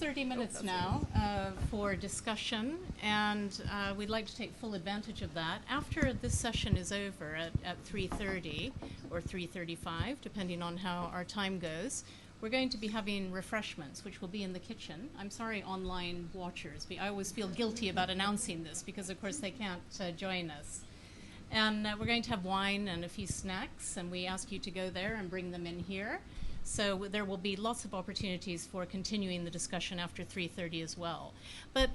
30 minutes now for discussion, and we'd like to take full advantage of that. After this session is over at 3:30 or 3:35, depending on how our time goes, we're going to be having refreshments, which will be in the kitchen. I'm sorry, online watchers. I always feel guilty about announcing this because, of course, they can't join us. And we're going to have wine and a few snacks, and we ask you to go there and bring them in here. So there will be lots of opportunities for continuing the discussion after 3:30 as well. But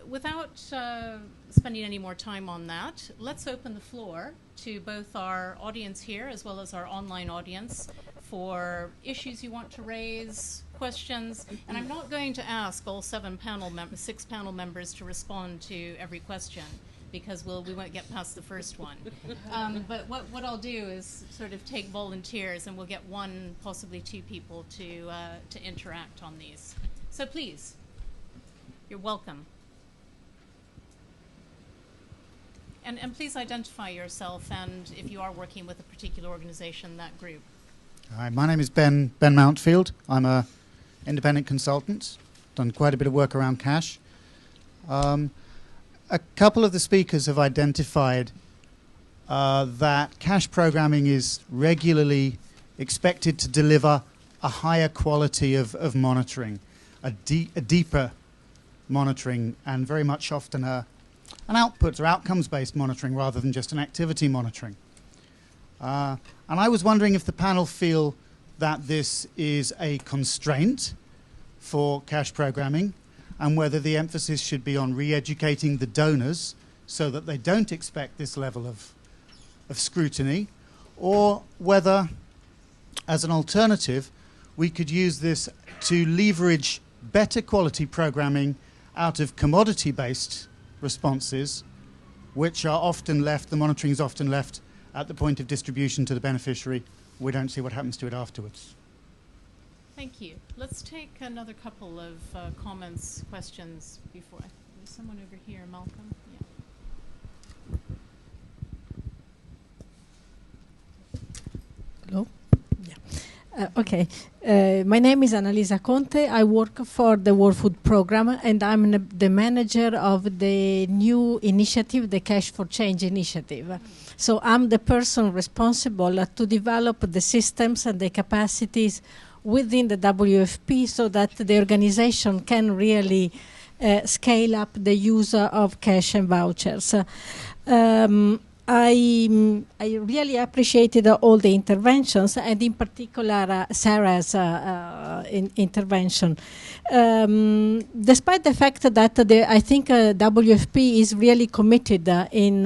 without spending any more time on that, let's open the floor to both our audience here as well as our online audience for issues you want to raise, questions. And I'm not going to ask all six panel members to respond to every question, because we won't get past the first one. But what I'll do is sort of take volunteers, and we'll get one, possibly two people to interact on these. So please, you're welcome. And please identify yourself, and if you are working with a particular organization, that group. Hi, my name is Ben Mountfield. I'm a independent consultant, done quite a bit of work around cash. A couple of the speakers have identified that cash programming is regularly expected to deliver a higher quality of monitoring, a deeper monitoring, and very much often an outputs or outcomes-based monitoring rather than just an activity monitoring. And I was wondering if the panel feel that this is a constraint for cash programming, and whether the emphasis should be on re-educating the donors so that they don't expect this level of scrutiny, or whether, as an alternative, we could use this to leverage better quality programming out of commodity-based responses, which are often left, the monitoring is often left at the point of distribution to the beneficiary. We don't see what happens to it afterwards. Thank you. Let's take another couple of comments, questions before. There's someone over here, Malcolm. Yeah. Hello? Yeah. Okay. My name is Annalisa Conte. I work for the World Food Program, and I'm the manager of the new initiative, the Cash for Change initiative. So I'm the person responsible to develop the systems and the capacities within the WFP so that the organization can really scale up the use of cash and vouchers. I really appreciated all the interventions, and in particular Sarah's intervention. Despite the fact that I think WFP is really committed in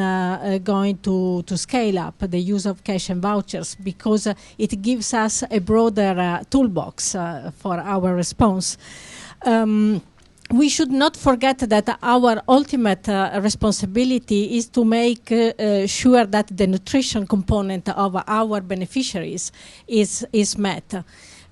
going to scale up the use of cash and vouchers, because it gives us a broader toolbox for our response. We should not forget that our ultimate responsibility is to make sure that the nutrition component of our beneficiaries is met.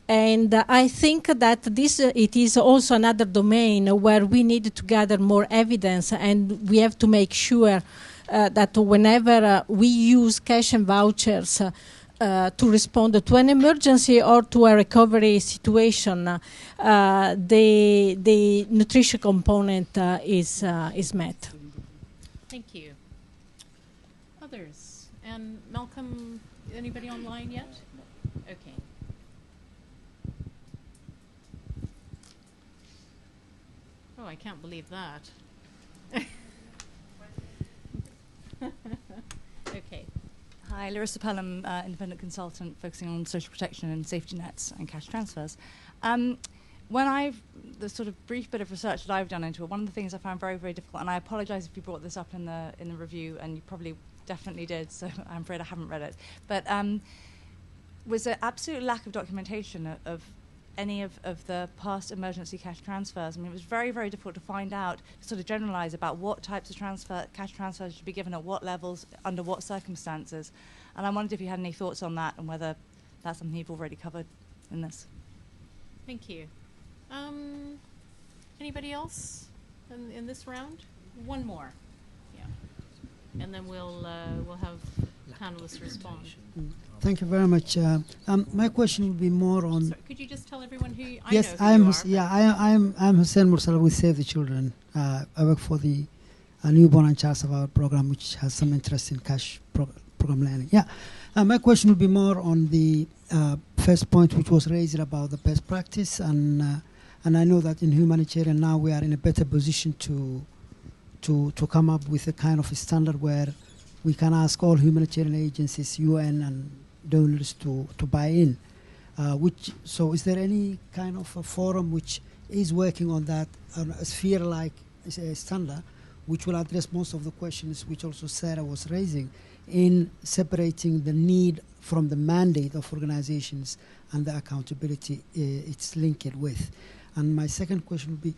And I think that it is also another domain where we need to gather more evidence, and we have to make sure that whenever we use cash and vouchers to respond to an emergency or to a recovery situation, the nutrition component is met. Thank you. Others? And Malcolm, anybody online yet? Okay. Oh, I can't believe that. Okay. Hi, Larissa Pelham, independent consultant focusing on social protection and safety nets and cash transfers. The sort of brief bit of research that I've done into it, one of the things I found very, very difficult, and I apologise if you brought this up in the review, and you probably definitely did, so I'm afraid I haven't read it, but was an absolute lack of documentation of any of the past emergency cash transfers. I mean, it was very, very difficult to find out, to sort of generalise about what types of cash transfers should be given at what levels, under what circumstances. And I wondered if you had any thoughts on that and whether that's something you've already covered in this. Thank you. Anybody else in this round? One more. Yeah. And then we'll have panelists respond. Thank you very much. My question would be more on. Sorry, could you just tell everyone who you, Yes, I know who you are, I'm Hussein Mursal with Save the Children. I work for the Newborn and Child Survival Program, which has some interest in cash program lending. Yeah, my question would be more on the first point, which was raised about the best practice, and I know that in humanitarian now we are in a better position to come up with a kind of a standard where we can ask all humanitarian agencies, UN and donors to buy in. So is there any kind of a forum which is working on that, a sphere like a standard, which will address most of the questions which also Sarah was raising in separating the need from the mandate of organizations and the accountability it's linked with? And my second question would be,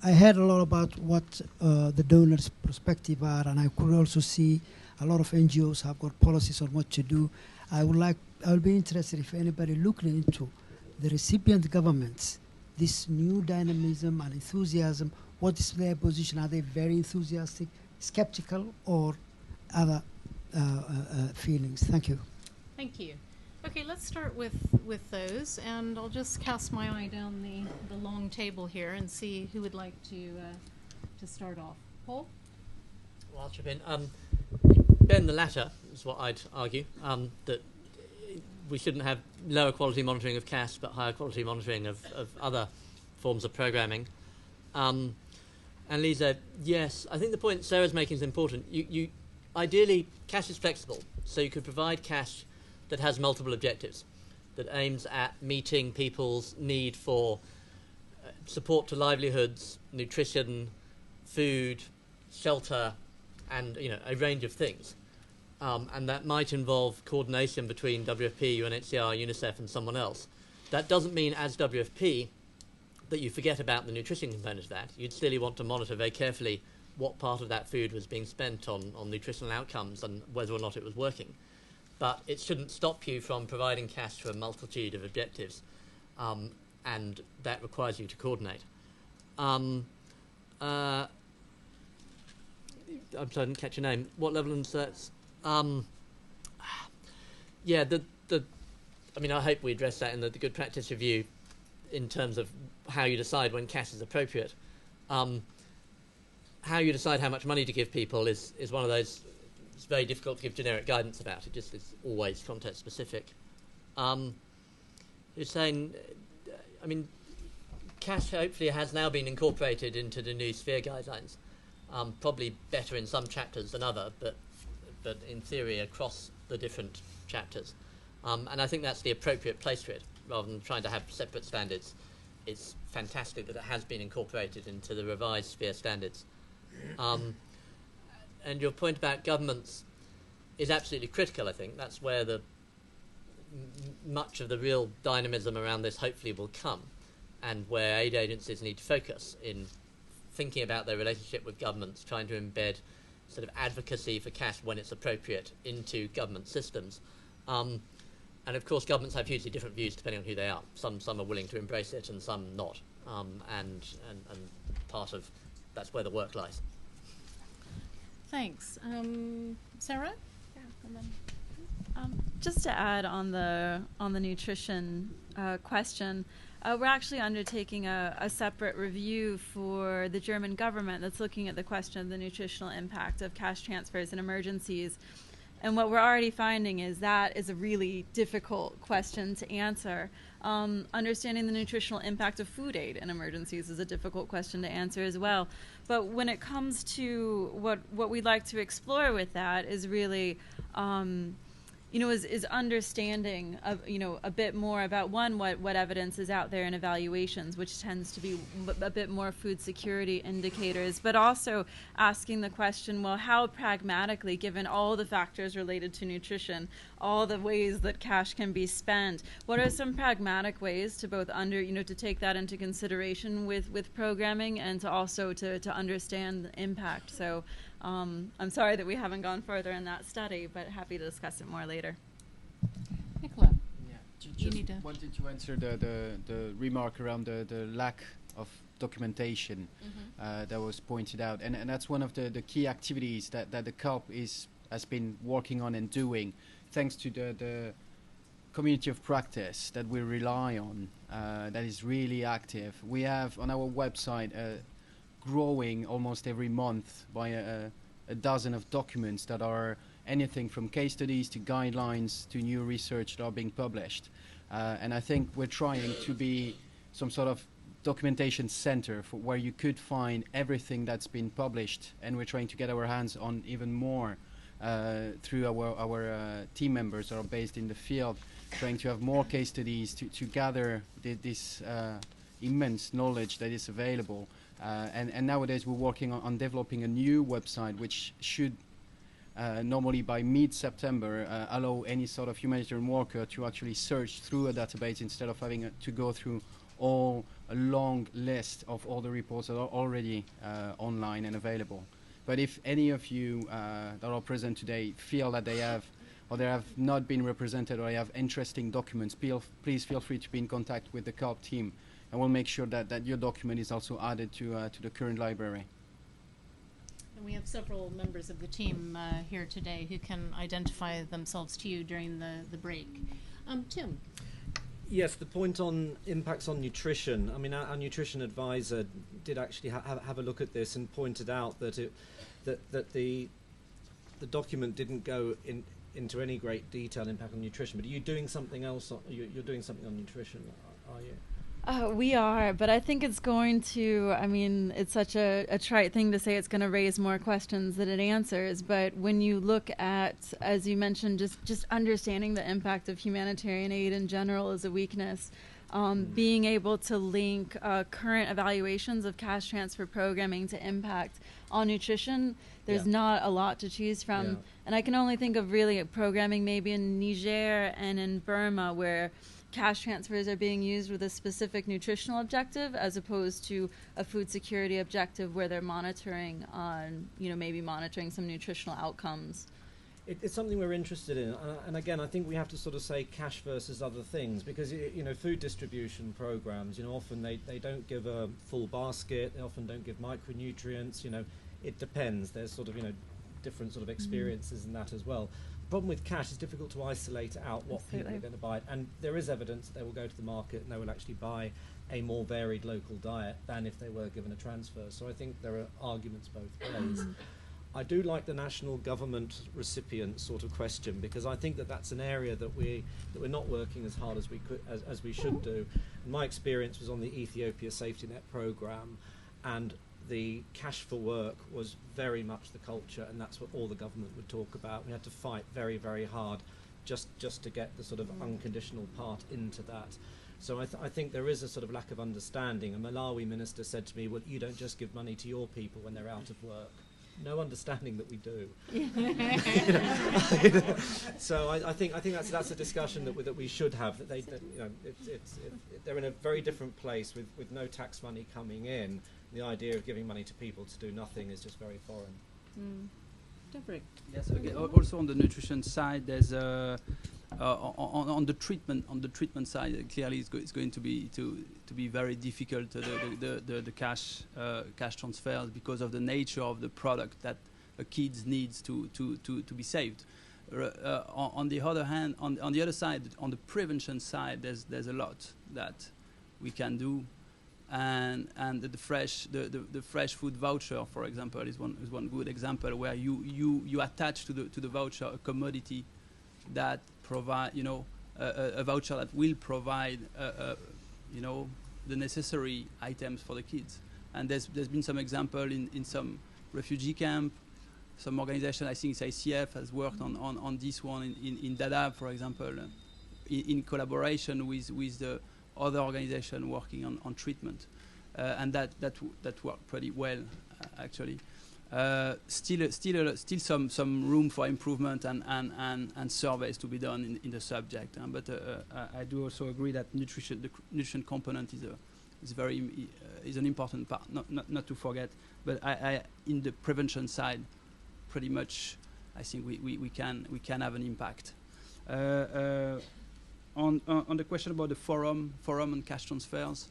I heard a lot about what the donors' perspective are, and I could also see a lot of NGOs have got policies on what to do. I would be interested if anybody looked into the recipient governments, this new dynamism and enthusiasm. What is their position? Are they very enthusiastic, skeptical, or other feelings? Thank you. Thank you. Okay, let's start with those, and I'll just cast my eye down the long table here and see who would like to start off. Paul? Well, I'll chip in. Ben, the latter is what I'd argue, that we shouldn't have lower quality monitoring of cash but higher quality monitoring of other forms of programming. And Lisa, yes, I think the point Sarah's making is important. You ideally, cash is flexible, so you could provide cash that has multiple objectives, that aims at meeting people's need for support to livelihoods, nutrition, food, shelter, and a range of things. And that might involve coordination between WFP, UNHCR, UNICEF, and someone else. That doesn't mean, as WFP, that you forget about the nutrition component of that. You'd still want to monitor very carefully what part of that food was being spent on nutritional outcomes and whether or not it was working. But it shouldn't stop you from providing cash for a multitude of objectives, and that requires you to coordinate. I'm sorry, I didn't catch your name. What level and certs? Yeah, I mean, I hope we address that in the good practice review in terms of how you decide when cash is appropriate. How you decide how much money to give people is one of those. It's very difficult to give generic guidance about. It just is always context specific. You're saying, I mean, cash hopefully has now been incorporated into the new sphere guidelines. Probably better in some chapters than other, but in theory across the different chapters. And I think that's the appropriate place for it, rather than trying to have separate standards. It's fantastic that it has been incorporated into the revised sphere standards. And your point about governments is absolutely critical, I think. That's where much of the real dynamism around this hopefully will come, and where aid agencies need to focus in thinking about their relationship with governments, trying to embed sort of advocacy for cash when it's appropriate into government systems. And of course, governments have hugely different views depending on who they are. Some are willing to embrace it and some not. And part of that's where the work lies. Thanks. Sarah? Yeah, and then, just to add on the nutrition question, we're actually undertaking a separate review for the German government that's looking at the question of the nutritional impact of cash transfers in emergencies. And what we're already finding is that is a really difficult question to answer. Understanding the nutritional impact of food aid in emergencies is a difficult question to answer as well. But when it comes to what we'd like to explore with that is really is understanding of, a bit more about what evidence is out there in evaluations, which tends to be a bit more food security indicators, but also asking the question, well, how pragmatically, given all the factors related to nutrition, all the ways that cash can be spent, what are some pragmatic ways to both to take that into consideration with programming and to also to understand the impact. So I'm sorry that we haven't gone further in that study, but happy to discuss it more later. Nicola? Yeah, just wanted to answer the remark around the lack of documentation that was pointed out, and that's one of the key activities that the COP has been working on and doing, thanks to the community of practice that we rely on that is really active. We have on our website growing almost every month by a dozen of documents that are anything from case studies to guidelines to new research that are being published. And I think we're trying to be some sort of documentation center for where you could find everything that's been published, and we're trying to get our hands on even more through our team members that are based in the field, trying to have more case studies to gather this immense knowledge that is available. And nowadays we're working on developing a new website which should normally by mid-September allow any sort of humanitarian worker to actually search through a database instead of having to go through a long list of all the reports that are already online and available. But if any of you that are present today feel that they have not been represented or they have interesting documents, please feel free to be in contact with the CARP team, and we'll make sure that your document is also added to the current library. And we have several members of the team here today who can identify themselves to you during the break. Tim. Yes, the point on impacts on nutrition. I mean, our nutrition advisor did actually have a look at this and pointed out that the document didn't go into any great detail impact on nutrition. But are you doing something else? You're doing something on nutrition, are you? We are, but I think it's going to, I mean, it's such a trite thing to say it's going to raise more questions than it answers, but when you look at, as you mentioned, just understanding the impact of humanitarian aid in general is a weakness. Being able to link current evaluations of cash transfer programming to impact on nutrition, there's not a lot to choose from. Yeah. And I can only think of really programming maybe in Niger and in Burma where cash transfers are being used with a specific nutritional objective as opposed to a food security objective where they're monitoring on, maybe monitoring some nutritional outcomes. It's something we're interested in, and again, I think we have to sort of say cash versus other things, because food distribution programs, often they don't give a full basket. They often don't give micronutrients. It depends. There's sort of different sort of experiences in that as well. The problem with cash is difficult to isolate out what people are going to buy, and there is evidence that they will go to the market and they will actually buy a more varied local diet than if they were given a transfer. So I think there are arguments both ways. I do like the national government recipient sort of question, because I think that that's an area that we're not working as hard as we should do. And my experience was on the Ethiopia Safety Net program, and the cash for work was very much the culture, and that's what all the government would talk about. We had to fight very, very hard just to get the sort of unconditional part into that. So I think there is a sort of lack of understanding. A Malawi minister said to me, well, you don't just give money to your people when they're out of work. No understanding that we do. So I think that's a discussion that we should have. That they're in a very different place with no tax money coming in. The idea of giving money to people to do nothing is just very foreign. Deborah. Yes. Okay. Also on the nutrition side, there's on the treatment side, clearly it's going to be very difficult the cash transfers because of the nature of the product that a kid needs to be saved. On the other hand, on the other side, on the prevention side, there's a lot that we can do. And the fresh food voucher, for example, is one good example where you attach to the voucher a commodity that provide a voucher that will provide the necessary items for the kids. And there's been some example in some refugee camp. Some organization, I think it's ICF, has worked on this one in Dadaab, for example, in collaboration with the other organization working on treatment, and that worked pretty well, actually. Still some room for improvement and surveys to be done in the subject. But I do also agree that the nutrition component is an important part, not to forget. But I in the prevention side, pretty much, I think we can have an impact. On the question about the forum and cash transfers,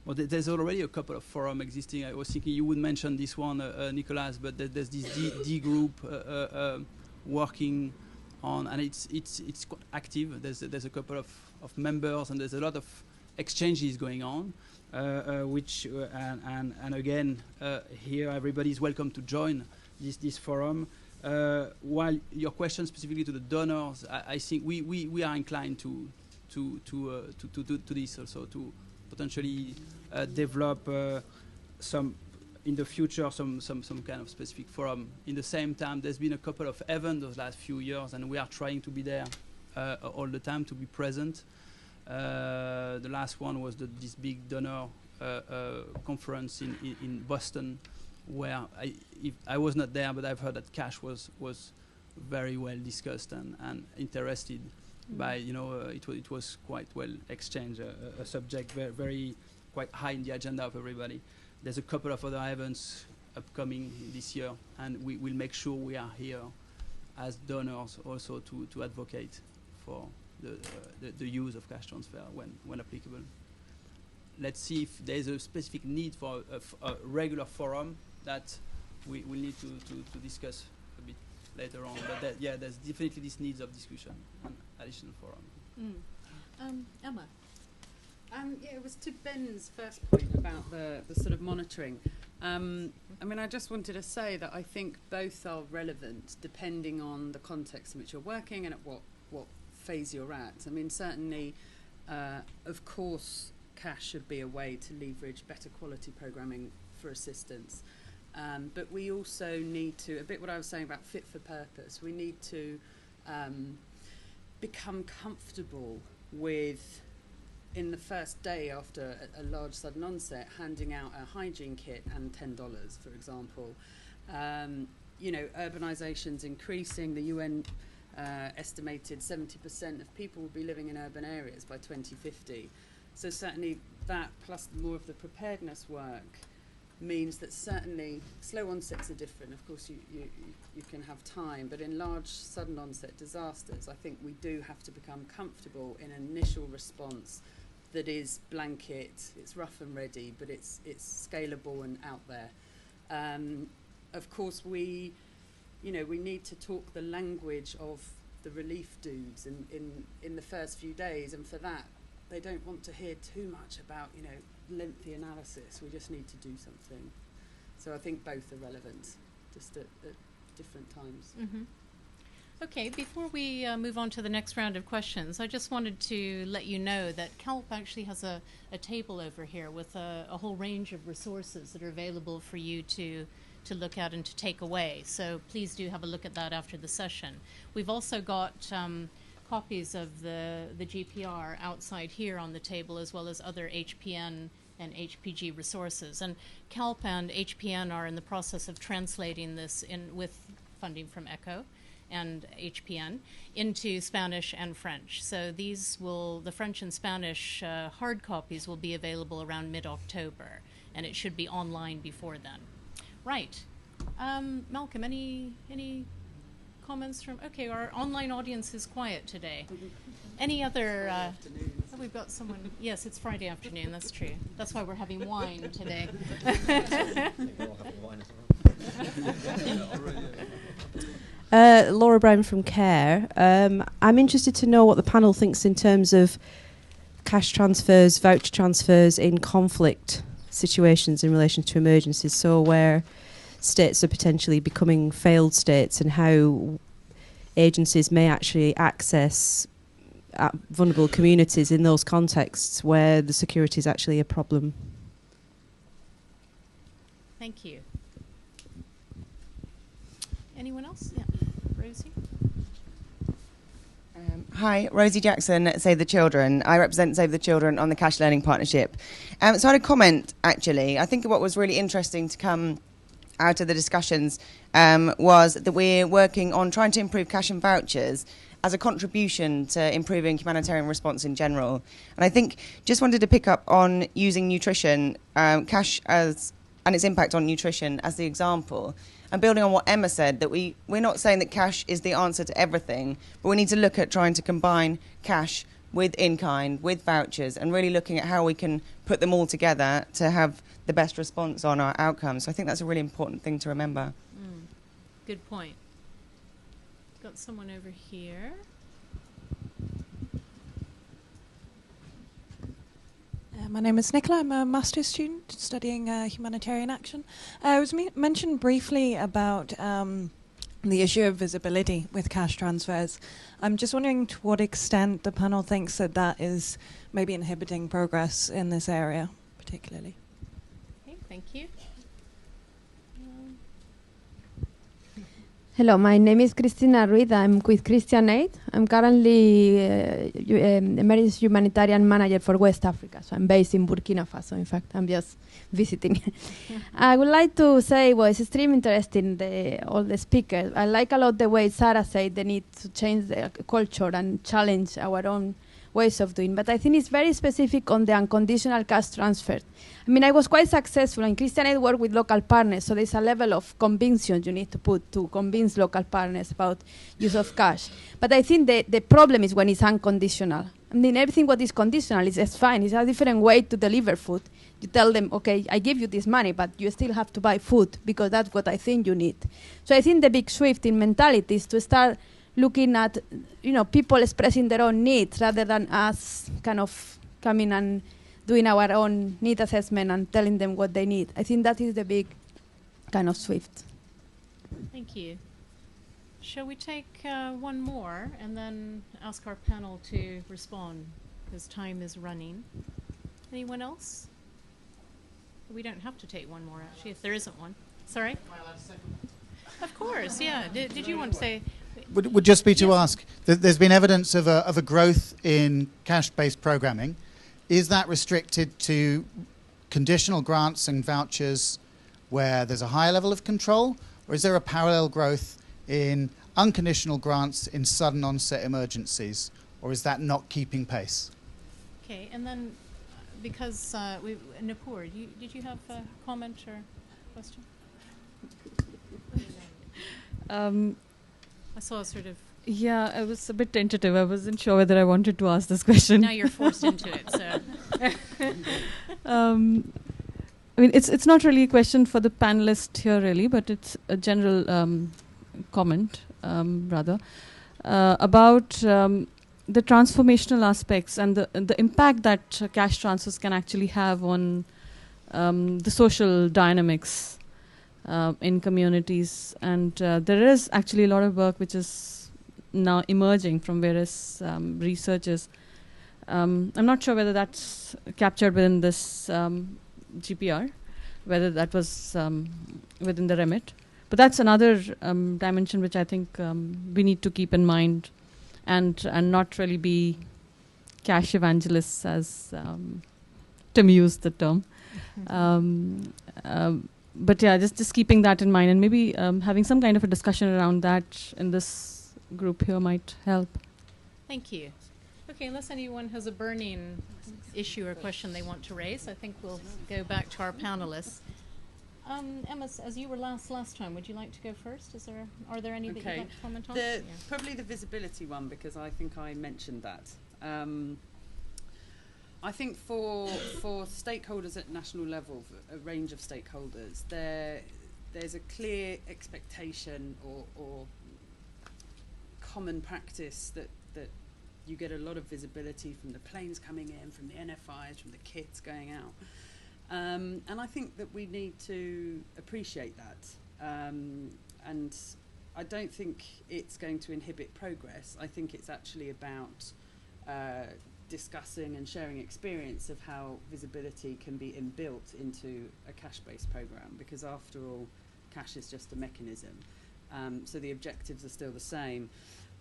there's already a couple of forums existing. I was thinking you would mention this one, Nicolas, but there's this D group working and it's quite active. There's a couple of members, and there's a lot of exchanges going on, and again here everybody's welcome to join this forum. While your question specifically to the donors, I think we are inclined to this also, to potentially develop some in the future some kind of specific forum. In the same time, there's been a couple of events those last few years, and we are trying to be there all the time, to be present. The last one was this big donor conference in Boston, where I was not there, but I've heard that cash was very well discussed and interested by, it was quite well exchanged, a subject very quite high in the agenda of everybody. There's a couple of other events upcoming this year, and we will make sure we are here as donors also to advocate for the use of cash transfer when applicable. Let's see if there's a specific need for a regular forum that we will need to discuss a bit later on. But there's definitely this needs of discussion and additional forum. Emma. It was to Ben's first point about the sort of monitoring. I just wanted to say that I think both are relevant depending on the context in which you're working and at what phase you're at. Certainly, of course, cash should be a way to leverage better quality programming for assistance. But we also need to, a bit what I was saying about fit for purpose, we need to become comfortable with, in the first day after a large sudden onset, handing out a hygiene kit and $10, for example. Urbanization's increasing. The UN estimated 70% of people will be living in urban areas by 2050. So certainly that, plus more of the preparedness work, means that certainly slow onsets are different. Of course, you can have time, but in large sudden onset disasters, I think we do have to become comfortable in an initial response that is blanket, it's rough and ready, but it's scalable and out there. Of course, we need to talk the language of the relief dudes in the first few days, and for that, they don't want to hear too much about lengthy analysis. We just need to do something. So I think both are relevant, just at different times. Mm-hmm. Okay, before we move on to the next round of questions, I just wanted to let you know that CALP actually has a table over here with a whole range of resources that are available for you to look at and to take away. So please do have a look at that after the session. We've also got copies of the GPR outside here on the table, as well as other HPN and HPG resources. And CALP and HPN are in the process of translating this with funding from ECHO and HPN into Spanish and French. So the French and Spanish hard copies will be available around mid-October, and it should be online before then. Right. Malcolm, any comments from? Okay, our online audience is quiet today. Any other? Oh, we've got someone. Yes, it's Friday afternoon. That's true. That's why we're having wine today. Laura Brown from CARE. I'm interested to know what the panel thinks in terms of cash transfers, voucher transfers in conflict situations in relation to emergencies. So where states are potentially becoming failed states, and how agencies may actually access vulnerable communities in those contexts where the security is actually a problem. Thank you. Anyone else? Yeah, Rosie. Hi, Rosie Jackson at Save the Children. I represent Save the Children on the Cash Learning Partnership. So I had a comment, actually. I think what was really interesting to come out of the discussions was that we're working on trying to improve cash and vouchers as a contribution to improving humanitarian response in general. And I think just wanted to pick up on using nutrition, cash and its impact on nutrition as the example. And building on what Emma said, that we're not saying that cash is the answer to everything, but we need to look at trying to combine cash with in-kind, with vouchers, and really looking at how we can put them all together to have the best response on our outcomes. So I think that's a really important thing to remember. Good point. got someone over here. My name is Nicola. I'm a master's student studying humanitarian action. I was mentioned briefly about the issue of visibility with cash transfers. I'm just wondering to what extent the panel thinks that that is maybe inhibiting progress in this area, particularly. Okay, thank you. Hello, my name is Cristina Ruiz. I'm with Christian Aid. I'm currently Emergency Humanitarian Manager for West Africa. So I'm based in Burkina Faso. In fact, I'm just visiting. I would like to say, well, it's extremely interesting, all the speakers. I like a lot the way Sarah said the need to change the culture and challenge our own ways of doing. But I think it's very specific on the unconditional cash transfer. I mean, I was quite successful, and Christian Aid work with local partners, so there's a level of conviction you need to put to convince local partners about use of cash. But I think the problem is when it's unconditional. I mean, everything what is conditional is fine. It's a different way to deliver food. You tell them, okay, I give you this money, but you still have to buy food because that's what I think you need. So I think the big shift in mentality is to start looking at, people expressing their own needs rather than us kind of coming and doing our own need assessment and telling them what they need. I think that is the big kind of shift. Thank you. Shall we take one more and then ask our panel to respond, because time is running. Anyone else? We don't have to take one more, actually, if there isn't one. Sorry? Of course, yeah. Did you want to say... Would just be to ask, there's been evidence of a growth in cash-based programming. Is that restricted to conditional grants and vouchers where there's a higher level of control, or is there a parallel growth in unconditional grants in sudden onset emergencies, or is that not keeping pace? Okay, and then because Nupur, did you have a comment or question? I saw a sort of... Yeah, I was a bit tentative. I wasn't sure whether I wanted to ask this question. Now you're forced into it, so... I mean, it's not really a question for the panelist here, really, but it's a general comment, rather, about the transformational aspects and the impact that cash transfers can actually have on the social dynamics in communities. And there is actually a lot of work which is now emerging from various researchers. I'm not sure whether that's captured within this GPR, whether that was within the remit. But that's another dimension which I think we need to keep in mind and not really be cash evangelists, as Tim used the term. But yeah, just keeping that in mind, and maybe having some kind of a discussion around that in this group here might help. Thank you. Okay, unless anyone has a burning issue or question they want to raise, I think we'll go back to our panelists. Emma, as you were last time, would you like to go first? Are there any that you'd like to comment on? Probably the visibility one, because I think I mentioned that. I think for stakeholders at national level, a range of stakeholders, there's a clear expectation or common practice that you get a lot of visibility from the planes coming in, from the NFIs, from the kits going out. And I think that we need to appreciate that. And I don't think it's going to inhibit progress. I think it's actually about discussing and sharing experience of how visibility can be inbuilt into a cash-based program, because after all, cash is just a mechanism. So the objectives are still the same.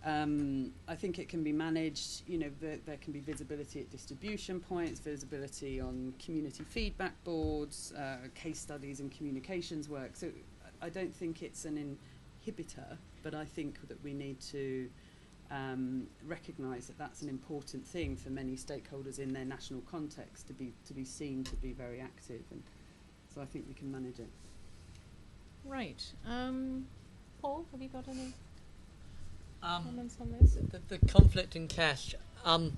I think it can be managed, there can be visibility at distribution points, visibility on community feedback boards, case studies and communications work. So I don't think it's an inhibitor, but I think that we need to recognise that that's an important thing for many stakeholders in their national context to be seen to be very active, and so I think we can manage it. Right. Paul, have you got any comments on this? The conflict in cash. I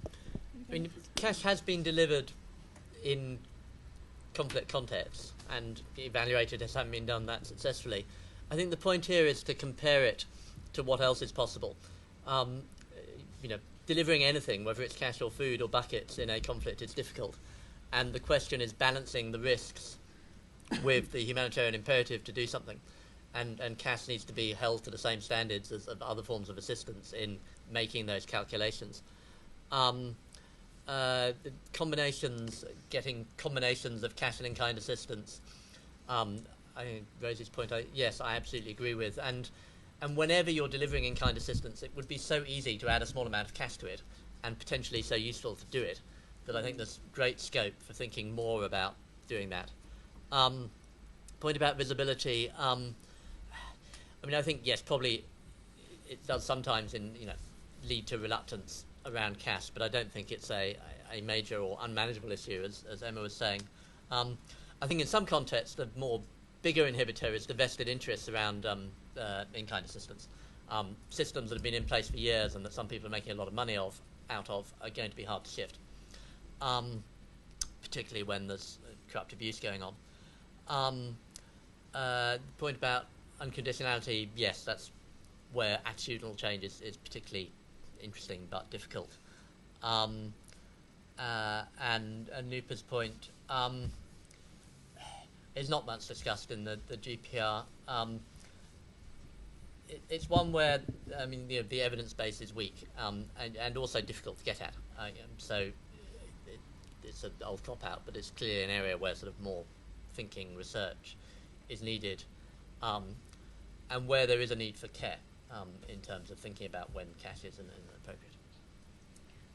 mean, cash has been delivered in conflict contexts and evaluated as having been done that successfully. I think the point here is to compare it to what else is possible. You know, delivering anything, whether it's cash or food or buckets in a conflict, is difficult. And the question is balancing the risks with the humanitarian imperative to do something. And cash needs to be held to the same standards as other forms of assistance in making those calculations. The combinations, getting combinations of cash and in-kind assistance, I think Rosie's point, yes, I absolutely agree with. And whenever you're delivering in-kind assistance, it would be so easy to add a small amount of cash to it, and potentially so useful to do it, that I think there's great scope for thinking more about doing that. Point about visibility. I mean, I think yes, probably it does sometimes lead to reluctance around cash, but I don't think it's a major or unmanageable issue, as Emma was saying. I think in some contexts, the more bigger inhibitor is the vested interests around in-kind assistance. Systems that have been in place for years and that some people are making a lot of money out of are going to be hard to shift, particularly when there's corrupt abuse going on. The point about unconditionality, yes, that's where attitudinal change is particularly interesting but difficult. And Nupa's point is not much discussed in the GPR. It's one where the evidence base is weak and also difficult to get at. So it's an old cop out, but it's clearly an area where sort of more thinking research is needed, and where there is a need for care in terms of thinking about when cash is appropriate.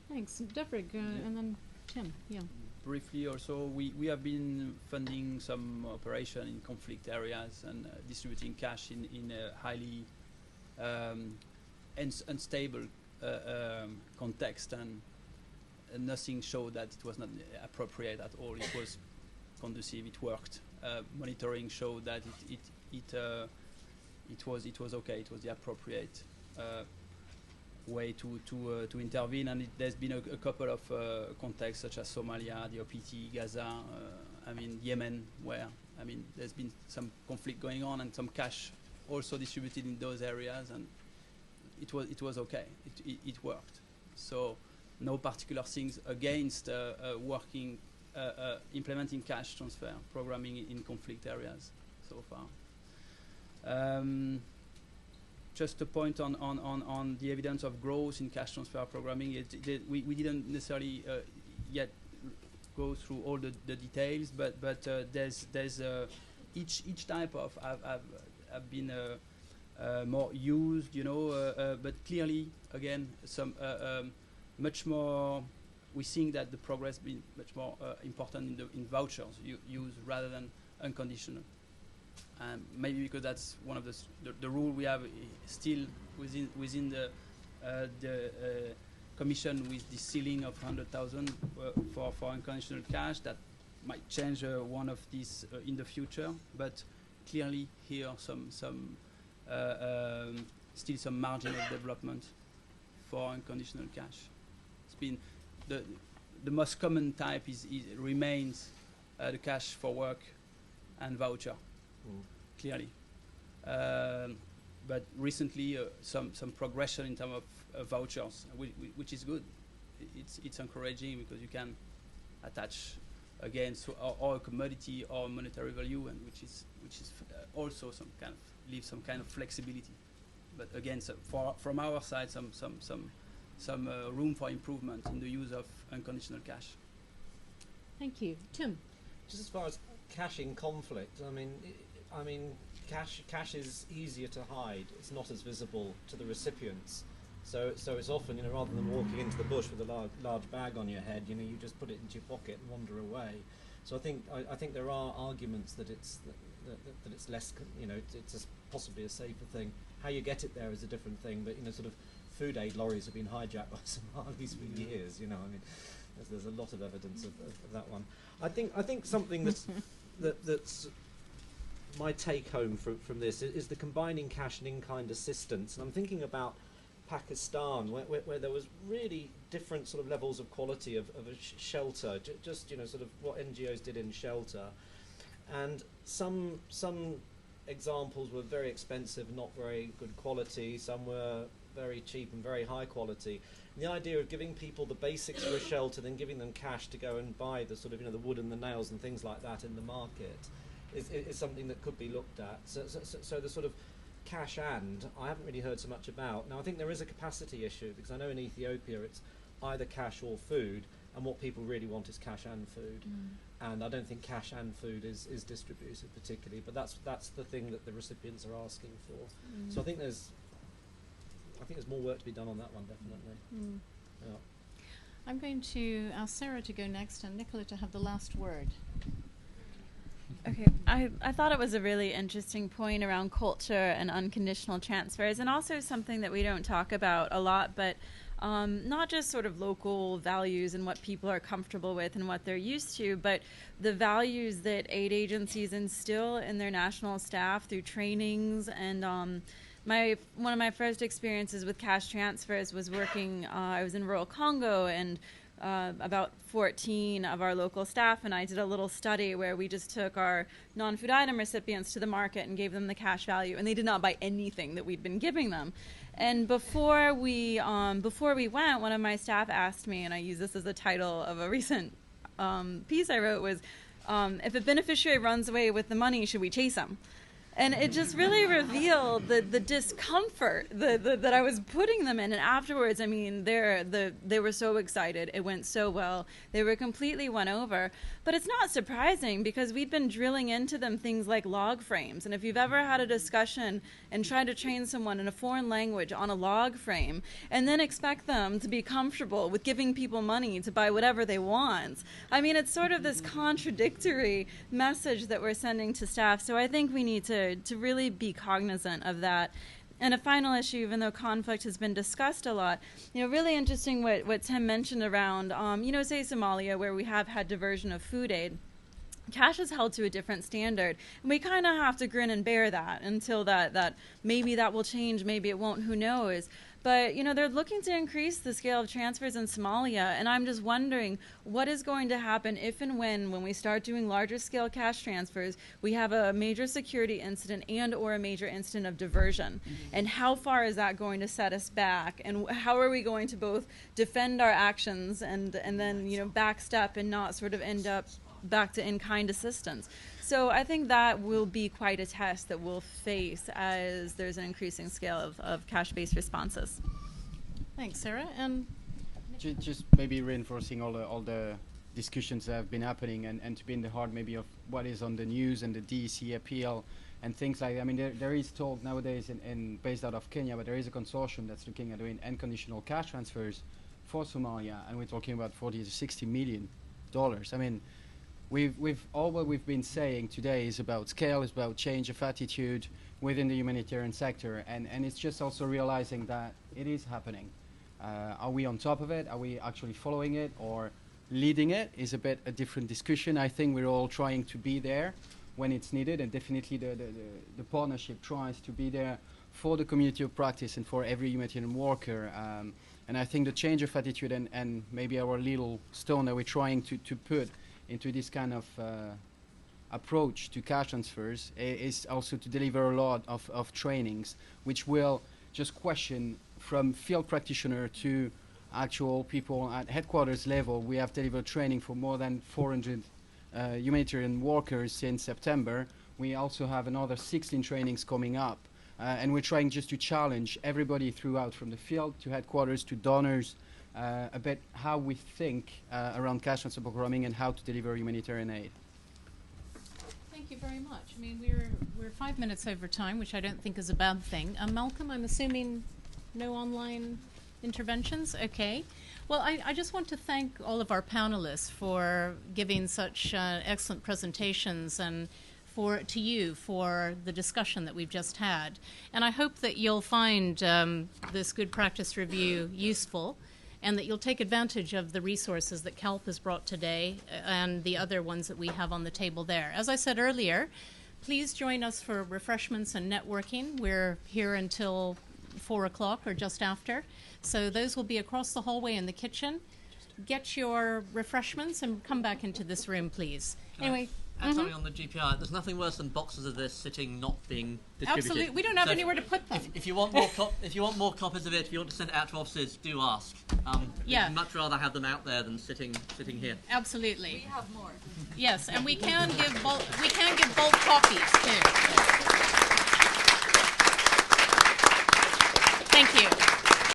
Thanks, Deborah, and then Tim. Yeah. Briefly, also, we have been funding some operation in conflict areas and distributing cash in a highly unstable context, and nothing showed that it was not appropriate at all. It was conducive. It worked. Monitoring showed that it was okay. It was the appropriate way to intervene, and there's been a couple of contexts such as Somalia, the OPT, Gaza, Yemen, where there's been some conflict going on and some cash also distributed in those areas, and it was okay. It worked. So no particular things against implementing cash transfer programming in conflict areas so far. Just a point on the evidence of growth in cash transfer programming. We didn't necessarily yet go through all the details, but there's each type of have been more used, but clearly again some much more. We think that the progress been much more important in vouchers use rather than unconditional. Maybe because that's one of the rule we have still within the commission with the ceiling of 100,000 for unconditional cash. That might change one of these in the future, but clearly here still some margin of development for unconditional cash. It's been the most common type remains the cash for work and voucher. Clearly, but recently some progression in terms of vouchers, which is good. It's encouraging because you can attach again or a commodity or monetary value, and which is also leaves some kind of flexibility. But again, from our side, some room for improvement in the use of unconditional cash. Thank you, Tim. Just as far as cash in conflict, I mean, cash is easier to hide. It's not as visible to the recipients. So it's often, rather than walking into the bush with a large bag on your head, you just put it into your pocket and wander away. So I think there are arguments that it's less, it's possibly a safer thing. How you get it there is a different thing, but sort of food aid lorries have been hijacked by Somalis for years. There's a lot of evidence of that one. I think something that's my take home from this is the combining cash and in-kind assistance. And I'm thinking about Pakistan, where there was really different sort of levels of quality of a shelter, just sort of what NGOs did in shelter, and some examples were very expensive, not very good quality. Some were very cheap and very high quality. And the idea of giving people the basics for a shelter, then giving them cash to go and buy the sort of, the wood and the nails and things like that in the market is something that could be looked at. So the sort of cash and I haven't really heard so much about. Now I think there is a capacity issue, because I know in Ethiopia it's either cash or food, and what people really want is cash and food. And I don't think cash and food is distributed particularly, but that's the thing that the recipients are asking for. So I think there's more work to be done on that one, definitely. Yeah. I'm going to ask Sarah to go next and Nicola to have the last word. Okay, I thought it was a really interesting point around culture and unconditional transfers, and also something that we don't talk about a lot, but not just sort of local values and what people are comfortable with and what they're used to, but the values that aid agencies instill in their national staff through trainings. And one of my first experiences with cash transfers was working, I was in rural Congo, and about 14 of our local staff and I did a little study where we just took our non-food item recipients to the market and gave them the cash value, and they did not buy anything that we'd been giving them. And before we went, one of my staff asked me, and I use this as the title of a recent piece I wrote, was, if a beneficiary runs away with the money, should we chase him? And it just really revealed the discomfort that I was putting them in. And afterwards, I mean, they were so excited. It went so well. They were completely won over. But it's not surprising, because we'd been drilling into them things like log frames. And if you've ever had a discussion and tried to train someone in a foreign language on a log frame, and then expect them to be comfortable with giving people money to buy whatever they want, I mean, it's sort of this contradictory message that we're sending to staff. So I think we need to really be cognizant of that. And a final issue, even though conflict has been discussed a lot, really interesting what Tim mentioned around, say Somalia, where we have had diversion of food aid. Cash is held to a different standard, and we kind of have to grin and bear that until that maybe that will change, maybe it won't, who knows. But, they're looking to increase the scale of transfers in Somalia, and I'm just wondering what is going to happen if and when we start doing larger scale cash transfers, we have a major security incident and or a major incident of diversion. And how far is that going to set us back? And how are we going to both defend our actions and then, backstep and not sort of end up back to in-kind assistance? So I think that will be quite a test that we'll face as there's an increasing scale of cash-based responses. Thanks, Sarah. And just maybe reinforcing all the discussions that have been happening and to be in the heart maybe of what is on the news and the DEC appeal and things like that. I mean, there is talk nowadays based out of Kenya, but there is a consortium that's looking at doing unconditional cash transfers for Somalia, and we're talking about $40 to $60 million. I mean, We've all what we've been saying today is about scale, is about change of attitude within the humanitarian sector, and it's just also realizing that it is happening. Are we on top of it? Are we actually following it or leading it? Is a bit a different discussion. I think we're all trying to be there when it's needed, and definitely the partnership tries to be there for the community of practice and for every humanitarian worker. And I think the change of attitude and maybe our little stone that we're trying to put into this kind of approach to cash transfers is also to deliver a lot of trainings, which will just question from field practitioner to actual people at headquarters level. We have delivered training for more than 400 humanitarian workers since September. We also have another 16 trainings coming up, and we're trying just to challenge everybody throughout, from the field to headquarters to donors, a bit how we think around cash transfer programming and how to deliver humanitarian aid. Thank you very much. I mean, we're 5 minutes over time, which I don't think is a bad thing. Malcolm, I'm assuming no online interventions? Okay. Well, I just want to thank all of our panelists for giving such excellent presentations, and to you for the discussion that we've just had. And I hope that you'll find this good practice review useful, and that you'll take advantage of the resources that CALP has brought today and the other ones that we have on the table there. As I said earlier, please join us for refreshments and networking. We're here until 4 o'clock or just after. So those will be across the hallway in the kitchen. Get your refreshments and come back into this room, please. Anyway. Add something on a GPI, there's nothing worse than boxes of this sitting not being distributed. Absolutely, we don't have So anywhere to put them. If you want more, if you want more copies of it, if you want to send it out to offices, do ask. Yeah. We'd much rather have them out there than sitting here. Absolutely. We have more. Yes, and we can give bulk copies too. Thank you.